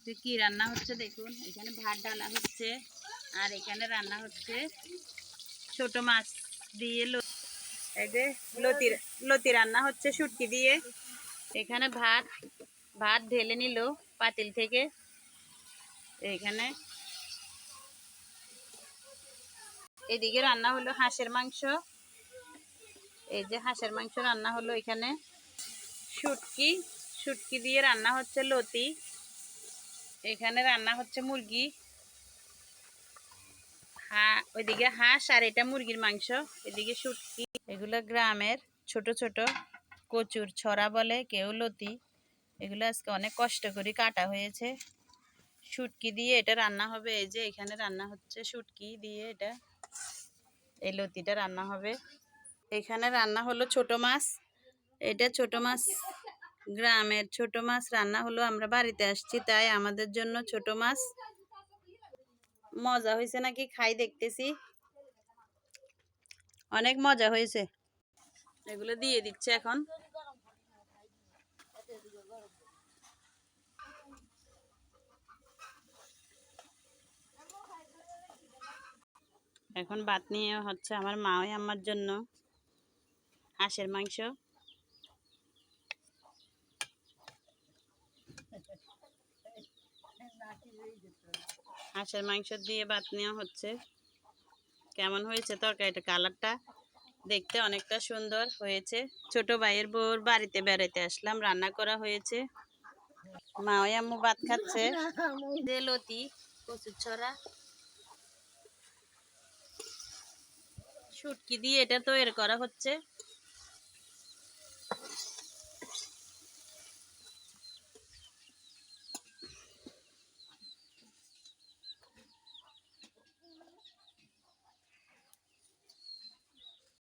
আজকে কি রান্না হচ্ছে দেখুন। এখানে ভাত ডালা হচ্ছে আর এখানে রান্না হচ্ছে ছোট মাছ দিয়ে এই যে লতি লতি রান্না হচ্ছে শুটকি দিয়ে। এখানে ভাত ভাত ঢেলে নিল পাতিল থেকে। এখানে এদিকে রান্না হলো হাঁসের মাংস। এই যে হাঁসের মাংস রান্না হলো। এখানে শুটকি শুটকি দিয়ে রান্না হচ্ছে লতি। এখানে রান্না হচ্ছে মুরগি, ওইদিকে হাঁস আর এটা মুরগির মাংস, এদিকে শুটকি। এগুলো গ্রামের ছোট ছোট কচুর ছড়া বলে, কেউ লতি। এগুলো আজকে অনেক কষ্ট করে কাটা হয়েছে। শুটকি দিয়ে এটা রান্না হবে। এই যে এখানে রান্না হচ্ছে শুটকি দিয়ে, এটা এই লতিটা রান্না হবে। এখানে রান্না হলো ছোট মাছ। এটা ছোট মাছ, গ্রামের ছোট মাছ রান্না হলো। আমরা বাড়িতে আসছি তাই আমাদের জন্য ছোট মাছ। মজা হয়েছে নাকি খাই দেখতেছি, অনেক মজা হয়েছে। এগুলো দিয়ে দিচ্ছে এখন। এখন ভাত নিয়ে হচ্ছে আমার মা ওই আমার জন্য হাঁসের মাংস। হাঁসের মাংস দিয়ে ভাত নেওয়া হচ্ছে। কেমন হয়েছে তরকারিটা? কালারটা দেখতে অনেকটা সুন্দর হয়েছে। ছোট ভাইয়ের বউর বাড়িতে বেড়াতে আসলাম, রান্না করা হয়েছে। মা ওই আম্মু ভাত খাচ্ছে। লতি কচুর ছড়া শুটকি দিয়ে এটা তৈরি করা হচ্ছে।